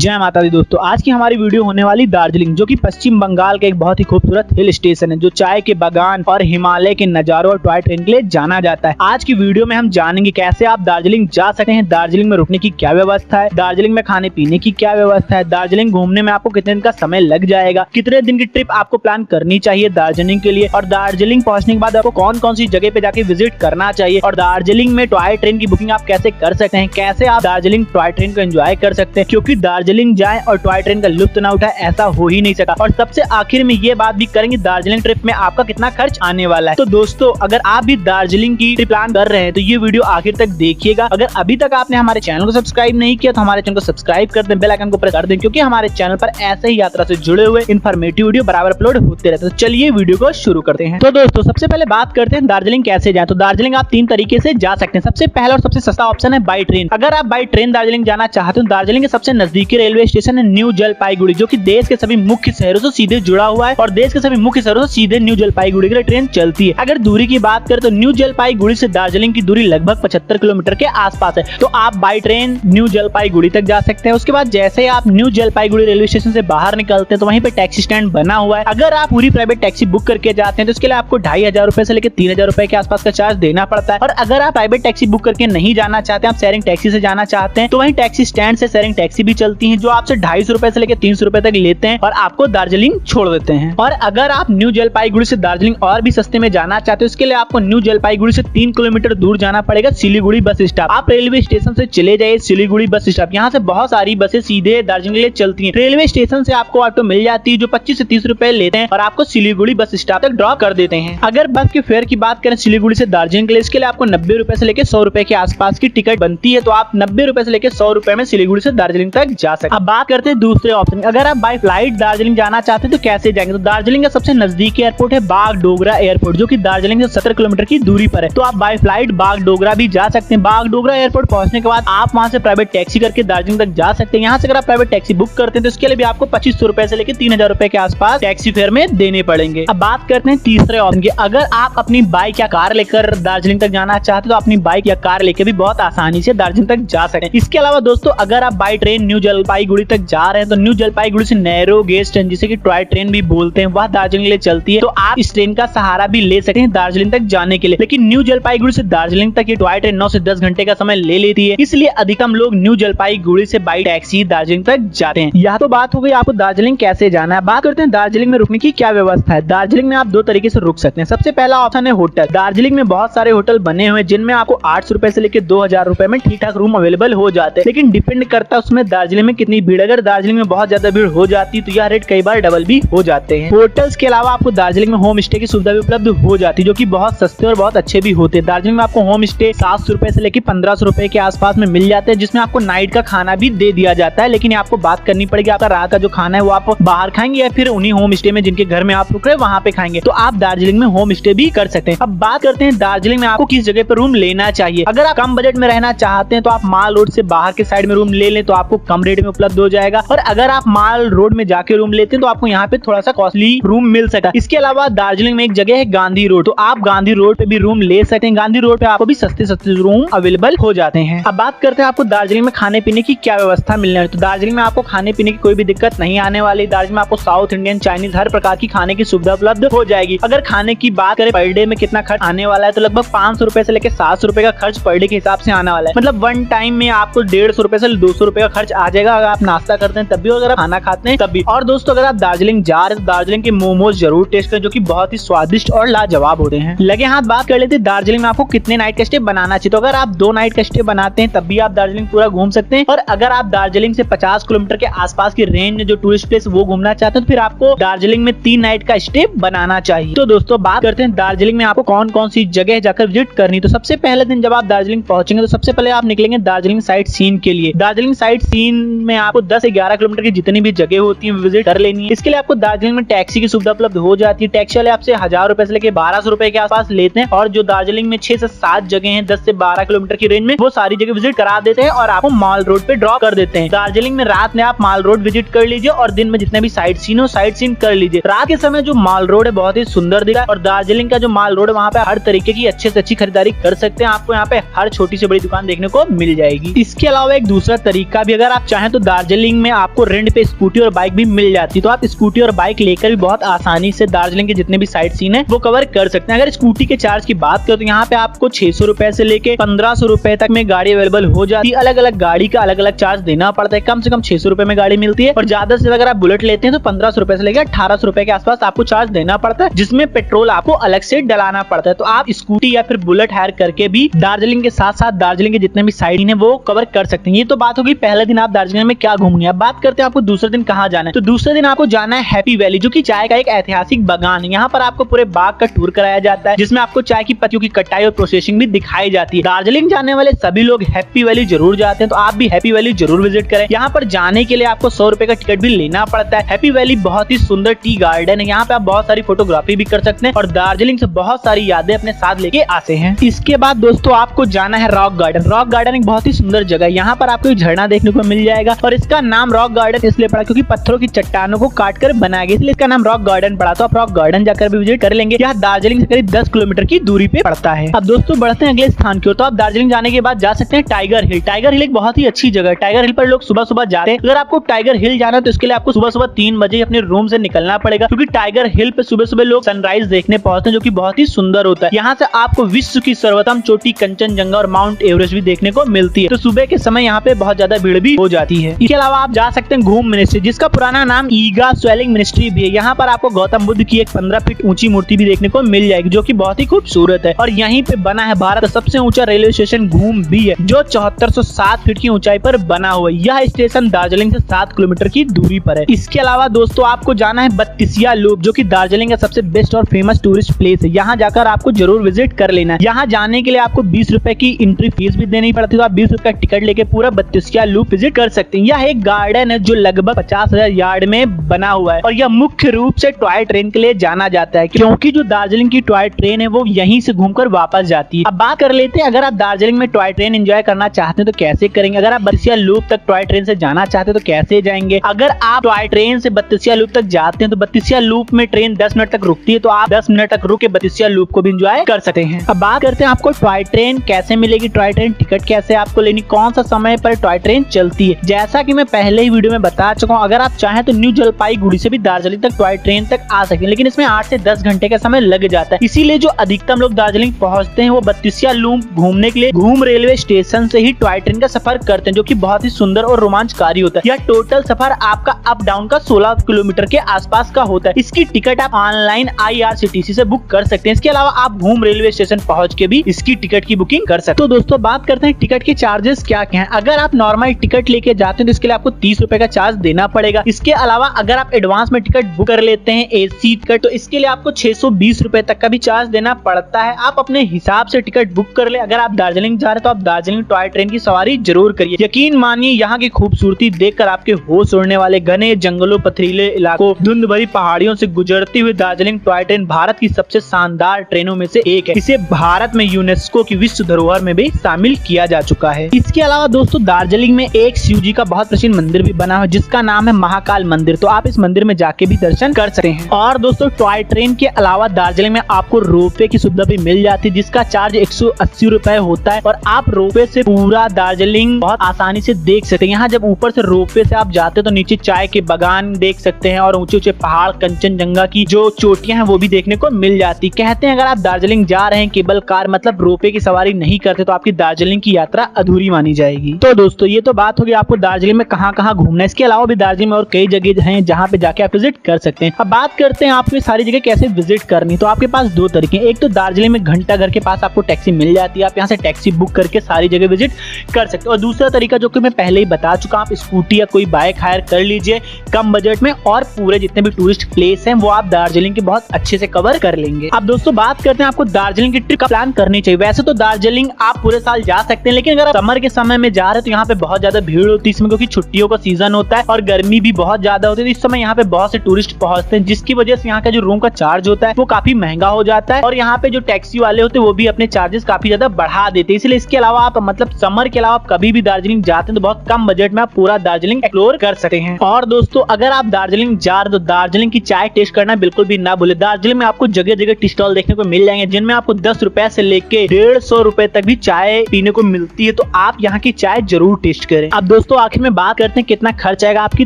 जय माता दी दोस्तों, आज की हमारी वीडियो होने वाली दार्जिलिंग, जो कि पश्चिम बंगाल का एक बहुत ही खूबसूरत हिल स्टेशन है, जो चाय के बागान और हिमालय के नजारों और टॉय ट्रेन के लिए जाना जाता है। आज की वीडियो में हम जानेंगे कैसे आप दार्जिलिंग जा सकते हैं, दार्जिलिंग में रुकने की क्या व्यवस्था है, दार्जिलिंग में खाने पीने की क्या व्यवस्था है, दार्जिलिंग घूमने में आपको कितने दिन का समय लग जाएगा, कितने दिन की ट्रिप आपको प्लान करनी चाहिए दार्जिलिंग के लिए, और दार्जिलिंग पहुंचने के बाद आपको कौन कौन सी जगह पे जाके विजिट करना चाहिए, और दार्जिलिंग में टॉय ट्रेन की बुकिंग आप कैसे कर सकते हैं, कैसे आप दार्जिलिंग टॉय ट्रेन को एंजॉय कर सकते हैं, क्योंकि दार्जिलिंग जाए और टॉय ट्रेन का लुत्फ ना उठाए ऐसा हो ही नहीं सका। और सबसे आखिर में ये बात भी करेंगे दार्जिलिंग ट्रिप में आपका कितना खर्च आने वाला है। तो दोस्तों, अगर आप भी दार्जिलिंग की ट्रिप प्लान कर रहे हैं तो ये वीडियो आखिर तक देखिएगा। अगर अभी तक आपने हमारे चैनल को सब्सक्राइब नहीं किया तो हमारे चैनल को सब्सक्राइब कर दें, बेल आइकन को प्रेस कर दें, क्योंकि हमारे चैनल पर ऐसे ही यात्रा से जुड़े हुए इन्फॉर्मेटिव वीडियो बराबर अपलोड होते रहते हैं। तो चलिए वीडियो को शुरू करते हैं। तो दोस्तों, सबसे पहले बात करते हैं दार्जिलिंग कैसे जाए। तो दार्जिलिंग आप 3 तरीके से जा सकते हैं। सबसे पहला और सबसे सस्ता ऑप्शन है बाई ट्रेन। अगर आप बाई ट्रेन दार्जिलिंग जाना चाहते हो, दार्जिलिंग के सबसे नजदीकी रेलवे स्टेशन है न्यू जलपाईगुड़ी, जो कि देश के सभी मुख्य शहरों से सीधे जुड़ा हुआ है और देश के सभी मुख्य शहरों से सीधे न्यू जलपाईगुड़ी के लिए ट्रेन चलती है। अगर दूरी की बात करें तो न्यू जलपाईगुड़ी से दार्जिलिंग की दूरी लगभग 75 किलोमीटर के आसपास है। तो आप बाई ट्रेन न्यू जलपाईगुड़ी तक जा सकते हैं। उसके बाद जैसे ही आप न्यू जलपाईगुड़ी रेलवे स्टेशन से बाहर निकलते हैं तो वहीं पे टैक्सी स्टैंड बना हुआ है। अगर आप पूरी प्राइवेट टैक्सी बुक करके जाते हैं तो इसके लिए आपको 2500 रुपए से लेकर 3000 रुपए के आसपास का चार्ज देना पड़ता है। और अगर आप प्राइवेट टैक्सी बुक करके नहीं जाना चाहते, आप शेयरिंग टैक्सी से जाना चाहते हैं, तो वहीं टैक्सी स्टैंड से शेयरिंग टैक्सी भी चलती है, जो आपसे 250 रुपए से लेकर 300 रुपए तक लेते हैं और आपको दार्जिलिंग छोड़ देते हैं। और अगर आप न्यू जलपाईगुड़ी से दार्जिलिंग और भी सस्ते में जाना चाहते हो, इसके लिए आपको न्यू जलपाईगुड़ी से 3 किलोमीटर दूर जाना पड़ेगा सिलीगुड़ी बस स्टॉप। आप रेलवे स्टेशन से चले जाइए सिलीगुड़ी बस स्टॉप, यहाँ से बहुत सारी बसें सीधे दार्जिलिंग के लिए चलती हैं। रेलवे स्टेशन से आपको ऑटो मिल जाती है जो 25 से 30 रुपए लेते हैं और आपको सिलीगुड़ी बस स्टॉप तक ड्रॉप कर देते हैं। अगर बस के फेयर की बात करें सिलीगुड़ी से दार्जिलिंग के लिए, इसके लिए आपको 90 रुपए से लेकर 100 रुपए के आसपास की टिकट बनती है। तो आप 90 रुपए से लेकर 100 रुपए में सिलीगुड़ी से दार्जिलिंग तक जा सकते हैं। अब बात करते हैं दूसरे ऑप्शन, अगर आप बाय फ्लाइट दार्जिलिंग जाना चाहते हैं तो कैसे जाएंगे। तो दार्जिलिंग का सबसे नजदीकी एयरपोर्ट है बागडोगरा एयरपोर्ट, जो कि दार्जिलिंग से 17 किलोमीटर की दूरी पर है। तो आप बाय फ्लाइट बागडोगरा भी जा सकते हैं। बागडोगरा एयरपोर्ट पहुंचने के बाद आप वहां से प्राइवेट टैक्सी करके दार्जिलिंग तक जा सकते हैं। यहाँ से अगर आप प्राइवेट टैक्सी बुक करते हैं तो इसके लिए भी आपको 2500 रुपए से लेकर 3000 रुपए के आसपास टैक्सी फेयर में देने पड़ेंगे। अब बात करते हैं तीसरे ऑप्शन की, अगर आप अपनी बाइक या कार लेकर दार्जिलिंग तक जाना चाहते हो तो अपनी बाइक या कार लेकर भी बहुत आसानी से दार्जिलिंग तक जा सकते हैं। इसके अलावा दोस्तों, अगर आप बाई ट्रेन न्यू जलपाईगुड़ी तक जा रहे हैं तो न्यू जलपाईगुड़ी से नैरो गेज ट्रेन, जिसे कि टॉय ट्रेन भी बोलते हैं, वह दार्जिलिंग के लिए चलती है। तो आप इस ट्रेन का सहारा भी ले सकते हैं दार्जिलिंग तक जाने के लिए। लेकिन न्यू जलपाईगुड़ी से दार्जिलिंग तक ये टॉय ट्रेन 9 से 10 घंटे का समय ले लेती है, इसलिए अधिकतम लोग न्यू जलपाईगुड़ी से बाई टैक्सी दार्जिलिंग तक जाते हैं। यह तो बात हो गई आपको दार्जिलिंग कैसे जाना है। बात करते हैं दार्जिलिंग में रुकने की क्या व्यवस्था है। दार्जिलिंग में आप 2 तरीके से रुक सकते हैं। सबसे पहला ऑप्शन है होटल। दार्जिलिंग में बहुत सारे होटल बने हुए हैं जिनमें आपको 800 रुपए से लेकर 2000 रुपए में ठीक ठाक रूम अवेलेबल हो जाते हैं, लेकिन डिपेंड करता है उसमें दार्जिलिंग में कितनी भीड़। अगर दार्जिलिंग में बहुत ज्यादा भीड़ हो जाती है तो यह रेट कई बार डबल भी हो जाते हैं। होटल्स के अलावा आपको दार्जिलिंग में होम स्टे की सुविधा भी उपलब्ध हो जाती है, जो कि बहुत सस्ते और बहुत अच्छे भी होते हैं। दार्जिलिंग में आपको होम स्टे 700 रुपए से लेकर 1500 रुपए के आसपास में मिल जाते हैं, जिसमें आपको नाइट का खाना भी दे दिया जाता है। लेकिन आपको बात करनी पड़ेगी, आपका रात का जो खाना है वो आप बाहर खाएंगे या फिर उन्हीं होम स्टे में जिनके घर में आप रुक रहे हैं वहां पे खाएंगे। तो आप दार्जिलिंग में होम स्टे भी कर सकते हैं। अब बात करते हैं दार्जिलिंग में आपको किस जगह पर रूम लेना चाहिए। अगर आप कम बजट में रहना चाहते हैं तो आप माल रोड से बाहर के साइड में रूम ले लें तो आपको कम रेट में उपलब्ध हो जाएगा। और अगर आप माल रोड में जाके रूम लेते हैं तो आपको यहाँ पे थोड़ा सा कॉस्टली रूम मिल सकता है। इसके अलावा दार्जिलिंग में एक जगह है गांधी रोड, तो आप गांधी रोड पे भी रूम ले सकते हैं। गांधी रोड पे आपको भी सस्ते रूम अवेलेबल हो जाते हैं। अब बात करते हैं आपको दार्जिलिंग में खाने पीने की क्या व्यवस्था मिलने वाली। तो दार्जिलिंग में आपको खाने पीने की कोई भी दिक्कत नहीं आने वाली। दार्जिलिंग में आपको साउथ इंडियन, चाइनीज हर प्रकार की खाने की सुविधा उपलब्ध हो जाएगी। अगर खाने की बात करें पर डे में कितना खर्च आने वाला है, तो लगभग 500 रुपए से लेकर 700 रुपए का खर्च पर डे के हिसाब से आने वाला है। मतलब वन टाइम में आपको 150 रुपए से 200 रुपए का खर्च आ जाएगा। अगर आप नाश्ता करते हैं तब भी, अगर आप खाना खाते हैं तब भी। और दोस्तों, अगर आप दार्जिलिंग जा रहे हैं तो दार्जिलिंग के मोमोज जरूर टेस्ट करें, जो कि बहुत ही स्वादिष्ट और लाजवाब होते हैं। लगे हाथ बात कर लेते हैं दार्जिलिंग में आपको कितने नाइट का स्टे बनाना चाहिए। तो अगर आप 2 नाइट का स्टे बनाते हैं तब भी आप दार्जिलिंग पूरा घूम सकते हैं। और अगर आप दार्जिलिंग से 50 किलोमीटर के आसपास की रेंज में जो टूरिस्ट प्लेस वो घूमना चाहते हैं तो फिर आपको दार्जिलिंग में 3 नाइट का स्टे बनाना चाहिए। तो दोस्तों, बात करते हैं दार्जिलिंग में आपको कौन कौन सी जगह जाकर विजिट करनी। तो सबसे पहले दिन जब आप दार्जिलिंग पहुंचेंगे तो सबसे पहले आप निकलेंगे दार्जिलिंग साइट सीन के लिए। दार्जिलिंग साइट सीन में आपको 10 से 11 किलोमीटर की जितनी भी जगह होती है विजिट कर लेनी है। इसके लिए आपको दार्जिलिंग में टैक्सी की सुविधा उपलब्ध हो जाती है। टैक्सी वाले आपसे 1000 रुपए से लेकर 1200 रुपए के आसपास लेते हैं। और जो दार्जिलिंग में 6 से 7 जगह हैं 10 से 12 किलोमीटर की रेंज में, वो सारी जगह विजिट करा देते हैं और आपको माल रोड पे ड्रॉप कर देते हैं। दार्जिलिंग में रात में आप माल रोड विजिट कर लीजिए और दिन में जितने भी साइट सीन हो साइट सीन कर लीजिए। रात के समय जो माल रोड है बहुत ही सुंदर दिखा है और दार्जिलिंग का जो माल रोड है वहाँ पे हर तरीके की अच्छे से अच्छी खरीदारी कर सकते हैं। आपको यहाँ पे हर छोटी से बड़ी दुकान देखने को मिल जाएगी। इसके अलावा एक दूसरा तरीका भी, अगर आप चाहें तो दार्जिलिंग में आपको रेंट पे स्कूटी और बाइक भी मिल जाती है, तो आप स्कूटी और बाइक लेकर भी बहुत आसानी से दार्जिलिंग के जितने भी साइट सीन है वो कवर कर सकते हैं। अगर स्कूटी के चार्ज की बात करें तो यहाँ पे आपको 600 रुपए से लेके 1500 रुपए तक में गाड़ी अवेलेबल हो जाती है। अलग अलग गाड़ी का अलग अलग चार्ज देना पड़ता है। कम से कम 600 रुपए में गाड़ी मिलती है और ज्यादा से अगर आप बुलेट लेते हैं तो 1500 रुपए से लेकर 1800 रुपए के आसपास आपको चार्ज देना पड़ता है, जिसमें पेट्रोल आपको अलग से डलाना पड़ता है। तो आप स्कूटी या फिर बुलेट हायर करके भी दार्जिलिंग के साथ साथ दार्जिलिंग के जितने भी साइड है वो कवर कर सकते हैं। ये तो बात होगी पहले दिन आप दार्जिलिंग में क्या घूमेंगे। अब बात करते हैं आपको दूसरे दिन कहाँ जाना है। तो दूसरे दिन आपको जाना है हैप्पी वैली, जो कि चाय का एक ऐतिहासिक बागान है। यहाँ पर आपको पूरे बाग का टूर कराया जाता है, जिसमें आपको चाय की पत्तियों की कटाई और प्रोसेसिंग भी दिखाई जाती है। दार्जिलिंग जाने वाले सभी लोग हैप्पी वैली जरूर जाते हैं, तो आप भी हैप्पी वैली जरूर विजिट करें। यहाँ पर जाने के लिए आपको 100 रुपए का टिकट भी लेना पड़ता है। हैप्पी वैली बहुत ही सुंदर टी गार्डन है, यहाँ पे आप बहुत सारी फोटोग्राफी भी कर सकते हैं और दार्जिलिंग से बहुत सारी यादें अपने साथ लेके आते हैं। इसके बाद दोस्तों आपको जाना है रॉक गार्डन। रॉक गार्डन एक बहुत ही सुंदर जगह है, यहाँ पर आपको एक झरना देखने को मिल जाएगा और इसका नाम रॉक गार्डन इसलिए पड़ा क्योंकि पत्थरों की चट्टानों को काट कर बनाया गया, इसलिए इसका नाम रॉक गार्डन पड़ा। तो आप रॉक गार्डन जाकर भी विजिट कर लेंगे। यह दार्जिलिंग से करीब 10 किलोमीटर की दूरी पे पड़ता है। अब दोस्तों बढ़ते हैं अगले स्थान की ओर। तो आप दार्जिलिंग जाने के बाद जा सकते हैं टाइगर हिल। टाइगर हिल एक बहुत ही अच्छी जगह है। टाइगर हिल पर लोग सुबह सुबह जाते हैं। अगर आपको टाइगर हिल जाना है तो इसके लिए आपको सुबह सुबह 3 बजे अपने रूम से निकलना पड़ेगा, क्योंकि टाइगर हिल पे सुबह सुबह लोग सनराइज देखने पहुंचते हैं, जो कि बहुत ही सुंदर होता है। यहाँ से आपको विश्व की सर्वोत्तम चोटी कंचनजंगा और माउंट एवरेस्ट भी देखने को मिलती है। तो सुबह के समय यहाँ पे बहुत ज्यादा भीड़ भी हो जाती है। इसके अलावा आप जा सकते हैं घूम मिनिस्ट्री, जिसका पुराना नाम ईगा स्वेलिंग मिनिस्ट्री भी है। यहाँ पर आपको गौतम बुद्ध की एक 15 फीट ऊंची मूर्ति भी देखने को मिल जाएगी, जो कि बहुत ही खूबसूरत है। और यहीं पे बना है भारत का सबसे ऊंचा रेलवे स्टेशन घूम भी है, जो 7407 फीट की ऊंचाई पर बना हुआ है। यह स्टेशन दार्जिलिंग से 7 किलोमीटर की दूरी पर है। इसके अलावा दोस्तों आपको जाना है बत्तीसिया लूप, जो कि दार्जिलिंग का सबसे बेस्ट और फेमस टूरिस्ट प्लेस है। यहाँ जाकर आपको जरूर विजिट कर लेना है। यहाँ जाने के लिए आपको 20 रुपए की एंट्री फीस भी देनी पड़ती है, तो आप 20 रुपए का टिकट लेके पूरा बत्तीसिया लूप विजिट कर सकते हैं। यह एक गार्डन है जो लगभग 50,000 यार्ड में बना हुआ है और यह मुख्य रूप से टॉय ट्रेन के लिए जाना जाता है, क्योंकि जो दार्जिलिंग की टॉय ट्रेन है वो यहीं से घूमकर वापस जाती है। अब बात कर लेते हैं, अगर आप दार्जिलिंग में टॉय ट्रेन एंजॉय करना चाहते हैं तो कैसे करेंगे। अगर आप बत्तीसिया लूप तक टॉय ट्रेन से जाना चाहते हैं तो कैसे जाएंगे। अगर आप टॉय ट्रेन से बत्तीसिया लूप तक जाते हैं तो बत्तीसिया लूप में ट्रेन 10 मिनट तक रुकती है, तो आप 10 मिनट तक रुक के बत्तीसिया लूप को भी एंजॉय कर सकते हैं। अब बात करते हैं आपको टॉय ट्रेन कैसे मिलेगी, टॉय ट्रेन टिकट कैसे आपको लेनी, कौन सा समय पर टॉय ट्रेन चलती है। जैसा कि मैं पहले ही वीडियो में बता चुका हूँ, अगर आप चाहें तो न्यू जलपाईगुड़ी से भी दार्जिलिंग तक टॉय ट्रेन तक आ सकते हैं, लेकिन इसमें 8 से 10 घंटे का समय लग जाता है। इसीलिए जो अधिकतम लोग दार्जिलिंग पहुंचते हैं वो बत्तीसिया लूप घूमने के लिए घूम रेलवे स्टेशन से ही टॉय ट्रेन का सफर करते हैं, जो कि बहुत ही सुंदर और रोमांचकारी होता है। यह टोटल सफर आपका अप डाउन का 16 किलोमीटर के आसपास का होता है। इसकी टिकट आप ऑनलाइन IRCTC से बुक कर सकते हैं। इसके अलावा आप घूम रेलवे स्टेशन पहुंच के भी इसकी टिकट की बुकिंग कर सकते हैं। तो दोस्तों बात करते हैं टिकट के चार्जेस क्या क्या हैं। अगर आप नॉर्मल टिकट लेके जाते हैं तो इसके लिए आपको 30 रुपए का चार्ज देना पड़ेगा। इसके अलावा अगर आप एडवांस में टिकट बुक कर लेते हैं AC टिकट, तो इसके लिए आपको 620 रुपए तक का भी चार्ज देना पड़ता है। आप अपने हिसाब से टिकट बुक कर ले। अगर आप दार्जिलिंग जा रहे हैं तो आप दार्जिलिंग टॉय ट्रेन की सवारी जरूर करिए। यकीन मानिए यहाँ की खूबसूरती देखकर आपके होश उड़ने वाले घने जंगलों, पथरीले इलाकों, धुंध भरी पहाड़ियों से गुजरती हुई दार्जिलिंग टॉय ट्रेन भारत की सबसे शानदार ट्रेनों में से एक है। इसे भारत में यूनेस्को की विश्व धरोहर में भी शामिल किया जा चुका है। इसके अलावा दोस्तों दार्जिलिंग में एक शिव जी का बहुत प्राचीन मंदिर भी बना है, जिसका नाम है महाकाल मंदिर। तो आप इस मंदिर में जाके भी दर्शन कर सकते हैं। और दोस्तों टॉय ट्रेन के अलावा दार्जिलिंग में आपको रोपवे की सुविधा भी मिल जाती है, जिसका चार्ज 180 रुपए होता है और आप रोपवे से पूरा दार्जिलिंग बहुत आसानी से देख सकते हैं। यहाँ जब ऊपर से रोपवे से आप जाते हैं तो नीचे चाय के बागान देख सकते हैं और ऊंचे ऊंचे पहाड़, कंचनजंगा की जो चोटियां हैं वो भी देखने को मिल जाती। कहते हैं अगर आप दार्जिलिंग जा रहे हैं केबल कार मतलब रोपवे की सवारी नहीं करते तो आपकी दार्जिलिंग की यात्रा अधूरी मानी जाएगी। तो दोस्तों ये तो बात होगी आपको दार्जिलिंग में कहाँ कहाँ घूमना है। इसके अलावा भी दार्जिलिंग में और कई जगह हैं जहाँ पे जाके आप विजिट कर सकते हैं। अब बात करते हैं आपको सारी जगह कैसे विजिट करनी। तो आपके पास 2 तरीके हैं। एक तो दार्जिलिंग में घंटा घर के पास आपको टैक्सी मिल जाती है, आप यहाँ से टैक्सी बुक करके सारी जगह विजिट कर सकते हो। और दूसरा तरीका जो कि मैं पहले ही बता चुका, आप स्कूटी या कोई बाइक हायर कर लीजिए कम बजट में और पूरे जितने भी टूरिस्ट प्लेस हैं वो आप दार्जिलिंग के बहुत अच्छे से कवर कर लेंगे। अब दोस्तों बात करते हैं आपको दार्जिलिंग की ट्रिप का प्लान करनी चाहिए। वैसे तो दार्जिलिंग आप पूरे साल जा सकते हैं, लेकिन अगर आप समर के समय में जा रहे हैं तो यहाँ पे बहुत ज्यादा भीड़ होती है इसमें, क्योंकि छुट्टियों का सीजन होता है और गर्मी भी बहुत ज्यादा होती है। इस समय यहाँ पे बहुत से टूरिस्ट पहुंचते हैं, जिसकी वजह से यहाँ का जो रूम का चार्ज होता है वो काफी महंगा हो जाता है और यहाँ पे जो टैक्सी वाले होते हैं वो भी अपने चार्जेस काफी ज्यादा बढ़ा देते हैं। इसलिए इसके अलावा आप मतलब समर के अलावा आप कभी भी दार्जिलिंग जाते हैं तो बहुत कम बजट में आप पूरा दार्जिलिंग एक्सप्लोर कर सकते हैं। और दोस्तों अगर आप दार्जिलिंग जा रहे हो तो दार्जिलिंग की चाय टेस्ट करना बिल्कुल भी ना भूले। दार्जिलिंग में आपको जगह जगह टी स्टॉल देखने को मिल जाएंगे, जिनमें आपको 10 रुपए से लेके 150 रुपए तक भी चाय पीने को मिलती है। तो आप यहाँ की चाय जरूर टेस्ट करें। अब दोस्तों दोस्तों आखिर में बात करते हैं कितना खर्च आएगा आपकी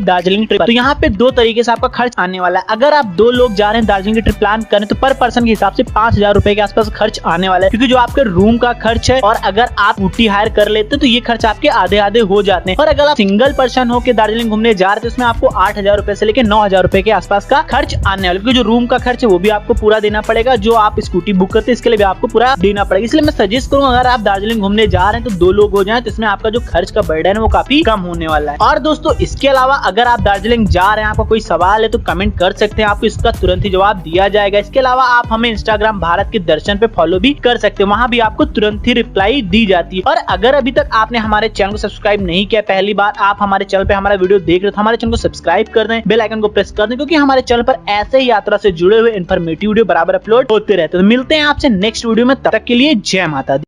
दार्जिलिंग ट्रिप। तो यहाँ पे दो तरीके से आपका खर्च आने वाला है। अगर आप 2 लोग जा रहे हैं दार्जिलिंग की ट्रिप प्लान करें तो पर पर्सन के हिसाब से 5,000 रुपए के आसपास खर्च आने वाला है, क्योंकि जो आपके रूम का खर्च है और अगर आप स्कूटी हायर कर लेते तो ये खर्च आपके आधे आधे हो जाते हैं। और अगर आप सिंगल पर्सन होकर दार्जिलिंग घूमने जा रहे हैं तो इसमें आपको 8,000 रुपए से लेकर 9,000 रुपए के आसपास का खर्च आने वाला है, क्योंकि जो रूम का खर्च है वो भी आपको पूरा देना पड़ेगा, जो आप स्कूटी बुक करते हैं इसके लिए भी आपको पूरा देना पड़ेगा। इसलिए मैं सजेस्ट करूंगा अगर आप दार्जिलिंग घूमने जा रहे हैं तो 2 लोग हो जाएं तो इसमें आपका जो खर्च का बर्डन है वो काफी कम होने वाला है। और दोस्तों इसके अलावा अगर आप दार्जिलिंग जा रहे हैं, आपका कोई सवाल है तो कमेंट कर सकते हैं, आपको इसका तुरंत ही जवाब दिया जाएगा। इसके अलावा आप हमें इंस्टाग्राम भारत के दर्शन पे फॉलो भी कर सकते हो, वहां भी आपको तुरंत ही रिप्लाई दी जाती है। और अगर अभी तक आपने हमारे चैनल को सब्सक्राइब नहीं किया, पहली बार आप हमारे चैनल पे हमारा वीडियो देख रहे हो तो हमारे चैनल को सब्सक्राइब कर दें, बेल आइकन को प्रेस कर दें, क्योंकि हमारे चैनल पर ऐसे ही यात्रा से जुड़े हुए इन्फॉर्मेटिव वीडियो बराबर अपलोड होते रहते हैं। तो मिलते हैं आपसे नेक्स्ट वीडियो में, तब तक के लिए जय माता दी।